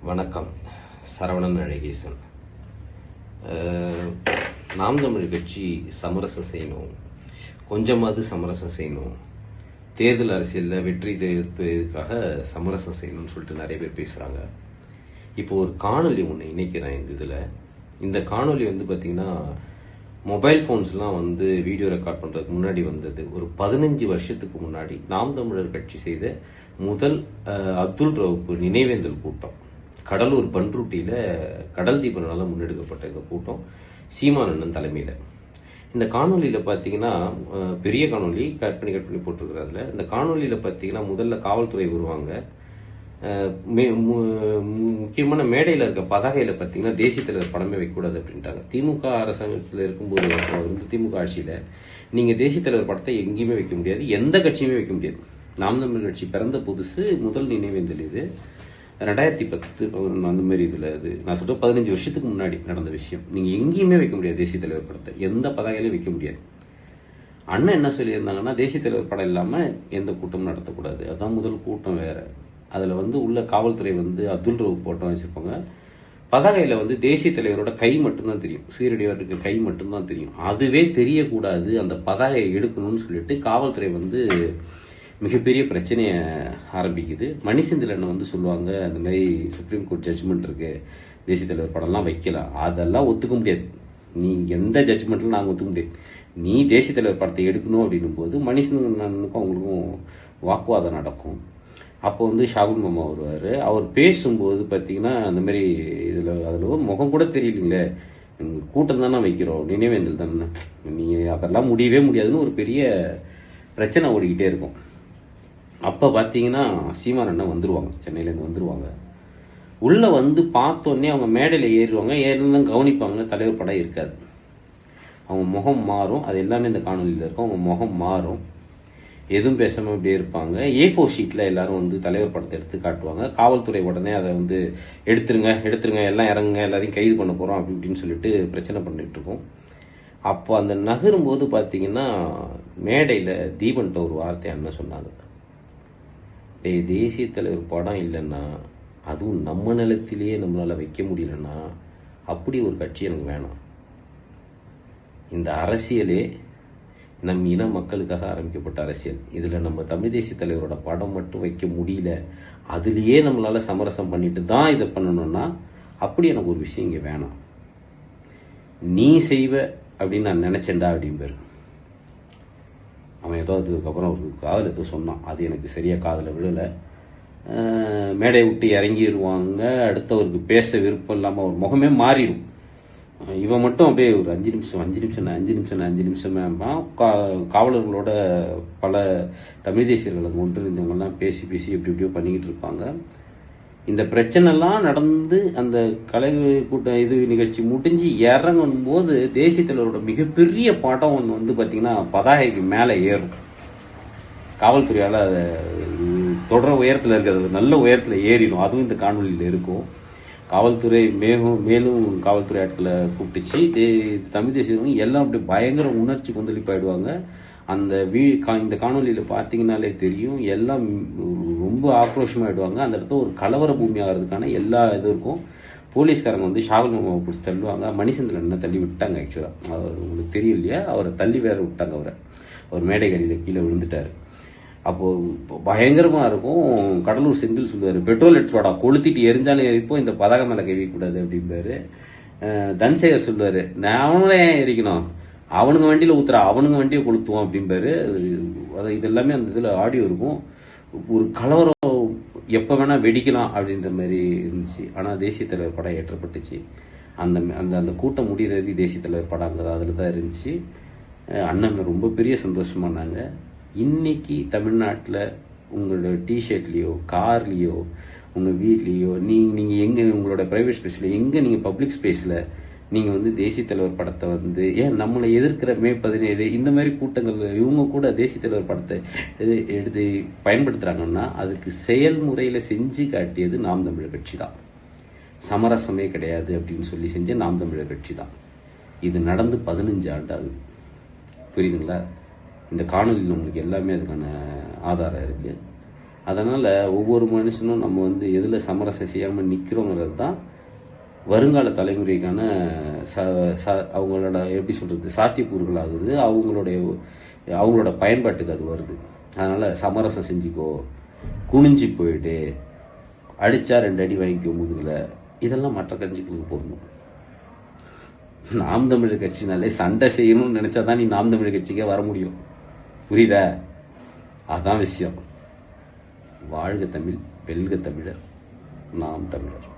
வணக்கம். சரவணன் அழகேசன். நாம் தமிழ் கட்சி சமரசம் செய்யணும், கொஞ்சமாவது சமரசம் செய்யணும், தேர்தல் அரசியலில் வெற்றி இதுக்காக சமரசம் செய்யணும்னு சொல்லிட்டு நிறைய பேர் பேசுகிறாங்க. இப்போ ஒரு காணொலி ஒன்று இணைக்கிறேன் இந்த காணொலி பார்த்தீங்கன்னா மொபைல் ஃபோன்ஸ்லாம் வீடியோ ரெக்கார்ட் பண்ணுறதுக்கு முன்னாடி வந்தது. ஒரு 15 வருஷத்துக்கு முன்னாடி நாம் தமிழர் கட்சி செய்த முதல் அப்துல் ரவுப் நினைவேந்தல் கூட்டம் கடலூர் பன்ருட்டியில் கடல் தீபனால முன்னெடுக்கப்பட்ட இந்த கூட்டம் சீமானண்ணன் தலைமையில். இந்த காணொலியில் பார்த்தீங்கன்னா பெரிய காணொலி கட் பண்ணி போட்டிருக்கிறதுல இந்த காணொலியில் பார்த்தீங்கன்னா முதல்ல காவல்துறை வருவாங்க. முக்கியமான மேடையில் இருக்க பதாகையில் பார்த்தீங்கன்னா தேசிய தலைவர் படமே வைக்கக்கூடாது அப்படின்ட்டாங்க. திமுக அரசாங்கத்தில் இருக்கும்போது திமுக ஆட்சியில் நீங்கள் தேசிய தலைவர் படத்தை எங்கேயுமே வைக்க முடியாது, எந்த கட்சியுமே வைக்க முடியாது. நாம் தமிழ் கட்சி பிறந்த புதுசு முதல் நினைவேந்தல் இது 2010 அந்த மாதிரி இது நான் சொல்ற 15 வருஷத்துக்கு முன்னாடி நடந்த விஷயம். நீங்க எங்கேயுமே வைக்க முடியாது தேசிய தலைவர் படத்தை, எந்த பதாகையிலையும் வைக்க முடியாது. அண்ணன் என்ன சொல்லியிருந்தாங்கன்னா தேசிய தலைவர் படம் இல்லாம எந்த கூட்டமும் நடத்தக்கூடாது. அதான் முதல் கூட்டம் வேற. அதுல உள்ள காவல்துறை அப்துல் ரவுப் போட்டோ வச்சிருப்பாங்க. பதாகையில தேசிய தலைவரோட கை மட்டும்தான் தெரியும், சீரடியாருக்கு கை மட்டும்தான் தெரியும். அதுவே தெரியக்கூடாது, அந்த பதாகையை எடுக்கணும்னு சொல்லிட்டு காவல்துறை மிகப்பெரிய பிரச்சனையை ஆரம்பிக்குது. மணிசெந்தில் அண்ணன் சொல்லுவாங்க, அந்த மாதிரி சுப்ரீம் கோர்ட் ஜட்ஜ்மெண்ட் இருக்கு, தேசிய தலைவர் படம்லாம் வைக்கலாம், அதெல்லாம் ஒத்துக்க முடியாது, நீ எந்த ஜட்ஜ்மெண்ட்லும் நாங்கள் ஒத்துக்க முடியாது, நீ தேசிய தலைவர் படத்தை எடுக்கணும் அப்படின்னும் போது மணிசெந்தில் அண்ணனுக்கும் அவங்களுக்கும் வாக்குவாதம் நடக்கும். அப்போ ஷாகுல் மாமா வருவார். அவர் பேசும்போது பார்த்தீங்கன்னா அந்த மாதிரி அதில் முகம் கூட தெரியலீங்களே, கூட்டம் தானே வைக்கிறோம், நினைவேந்தல் தானே, நீங்கள் அதெல்லாம் முடியவே முடியாதுன்னு ஒரு பெரிய பிரச்சனை ஓடிக்கிட்டே இருக்கும். அப்போ பார்த்தீங்கன்னா சீமான் அண்ணன் வந்துருவாங்க, சென்னையிலேருந்து வந்துருவாங்க. உள்ளே பார்த்தோன்னே அவங்க மேடையில் ஏறுவாங்க, ஏறிதான் கவனிப்பாங்க, தலைவர் படம் இருக்காது. அவங்க முகம் மாறும், அது எல்லாமே இந்த காணொலியில் இருக்கும். அவங்க முகம் மாறும், எதுவும் பேசாமல் இப்படியே இருப்பாங்க. A4 ஷீட்டில் எல்லாரும் தலைவர் படத்தை எடுத்து காட்டுவாங்க. காவல்துறை உடனே அதை எடுத்துருங்க, எல்லாம் இறங்குங்க, எல்லாரையும் கைது பண்ண போகிறோம் அப்படி இப்படின்னு சொல்லிட்டு பிரச்சனை பண்ணிட்டு இருக்கோம். அப்போ அந்த நகரும்போது பார்த்தீங்கன்னா மேடையில் தீபன்ட்ட ஒரு வார்த்தை அண்ணன் சொன்னாங்க, தேசிய தலைவர் படம் இல்லைன்னா, அதுவும் நம்ம நிலத்திலேயே நம்மளால் வைக்க முடியலன்னா அப்படி ஒரு கட்சி எனக்கு வேணாம். இந்த அரசியலே நம் இன மக்களுக்காக ஆரம்பிக்கப்பட்ட அரசியல், இதில் நம்ம தமிழ் தேசிய தலைவரோட படம் மட்டும் வைக்க முடியல, அதுலேயே நம்மளால சமரசம் பண்ணிட்டு தான் இதை பண்ணணும்னா அப்படி எனக்கு ஒரு விஷயம் இங்கே வேணாம், நீ செய்வ அப்படின்னு நான் நினைச்சேன்டா அப்படின்பாரு. அவன் ஏதோ அதுக்கப்புறம் அவருக்கு காதல் ஏதோ சொன்னான், அது எனக்கு சரியா காதில் விழலை. மேடையை விட்டு இறங்கிடுவாங்க. அடுத்தவருக்கு பேச விருப்பம் இல்லாமல் அவர் முகமே மாறிடும். இவன் மட்டும் அப்படியே ஒரு 5 நிமிஷம் காவலர்களோட பல தமிழ் தேசியர்கள் ஒன்றிணைந்தவங்கெல்லாம் பேசி எப்படியோ பண்ணிக்கிட்டு இருப்பாங்க. இந்த பிரச்சனைலாம் நடந்து அந்த கலை கூட்டம் நிகழ்ச்சி முடிஞ்சு இறங்கும் போது தேசிய தலைவரோட மிகப்பெரிய படம் ஒன்று பார்த்தீங்கன்னா பதாகைக்கு மேலே ஏறும். காவல்துறையால் அதை தொடர உயரத்தில் இருக்கிறது, நல்ல உயரத்தில் ஏறிடும். அதுவும் இந்த காணொலியில் இருக்கும். காவல்துறை மேலும் காவல்துறை ஆட்களை கூப்பிட்டுச்சு. தமிழ் தேசியம் எல்லாம் அப்படி பயங்கர உணர்ச்சி கொந்தளிப்பாயிடுவாங்க. அந்த இந்த காணொலியில் பார்த்தீங்கன்னாலே தெரியும், எல்லாம் ரொம்ப ஆக்ரோஷமாயிடுவாங்க. அந்த இடத்துல ஒரு கலவர பூமி ஆகிறதுக்கான எல்லா இதுவும் இருக்கும். போலீஸ்காரங்க ஷாகுல் மாமாவை பிடிச்சி தள்ளுவாங்க. மணிசெந்தில் அண்ணன் தள்ளி விட்டாங்க. ஆக்சுவலாக அவர் உங்களுக்கு தெரியும் இல்லையா, அவரை தள்ளி வேற விட்டாங்க. அவர் மேடை கடியில் கீழே விழுந்துட்டார். அப்போது பயங்கரமாக இருக்கும். கடலூர் செந்தில் சொல்லுவார், பெட்ரோல் எடுத்துவாடா, கொளுத்திட்டு எரிஞ்சாலும் எரிப்போம், இந்த பதகம் மேலே கவிக்கூடாது அப்படிம்பாரு. தன்சேகர் சொல்லுவார், நான் அவங்களே ஏன் எரிக்கணும், அவனுங்க வண்டியில் ஊத்துறா, அவனுங்க வண்டியை கொளுத்துவோம் அப்படிம்பாரு. இது எல்லாமே அந்த இதில் ஆடியோ இருக்கும். ஒரு கலவரம் எப்போ வேணால் வெடிக்கலாம் அப்படின்ற மாதிரி இருந்துச்சு. ஆனால் தேசிய தலைவர் படம் ஏற்றப்பட்டுச்சு. அந்த அந்த அந்த கூட்டம் முடிகிறது தேசிய தலைவர் படம் அங்கே தான், அதில் தான் இருந்துச்சு. அண்ணன் ரொம்ப பெரிய சந்தோஷமானாங்க. இன்னைக்கு தமிழ்நாட்டில் உங்களோட டிஷர்ட்லேயோ கார்லேயோ உங்கள் வீட்லேயோ நீங்கள் எங்கே உங்களோட ப்ரைவேட் ஸ்பேஸில் எங்கே நீங்கள் பப்ளிக் ஸ்பேஸில் நீங்கள் தேசிய தலைவர் படத்தை ஏன் நம்மளை எதிர்க்கிற மே 17 இந்த மாதிரி கூட்டங்கள் இவங்க கூட தேசிய தலைவர் படத்தை எடுத்து பயன்படுத்துகிறாங்கன்னா அதுக்கு செயல்முறையில் செஞ்சு காட்டியது நாம் தமிழர் கட்சி தான். சமரசமே கிடையாது அப்படின்னு சொல்லி செஞ்ச நாம் தமிழர் கட்சி தான். இது நடந்து 15 ஆண்டு ஆகுது. புரியுதுங்களா? இந்த காணொலியில் உங்களுக்கு எல்லாமே அதுக்கான ஆதாரம் இருக்குது. அதனால் ஒவ்வொரு மனுஷனும் நம்ம வந்து எதில் சமரசம் செய்யாமல் நிற்கிறோங்கிறது தான் வருங்கால தலைமுறைக்கான அவங்களோட எப்படி சொல்கிறது சாத்தியக்கூறுகள் ஆகுது, அவங்களோட பயன்பாட்டுக்கு அது வருது. அதனால் சமரசம் செஞ்சுக்கோ, குனிஞ்சு போயிடு, அடித்தா 2 அடி வாங்கிக்கோ முதுகில், இதெல்லாம் மற்ற கட்சிகளுக்கு பொருந்தும். நாம் தமிழர் கட்சினாலே சண்டை செய்யணும்னு நினச்சா தான் நீ நாம் தமிழர் கட்சிக்கே வர முடியும். புரியுதா? அதான் விஷயம். வாழ்க தமிழ், வெல்க தமிழர், நாம் தமிழர்.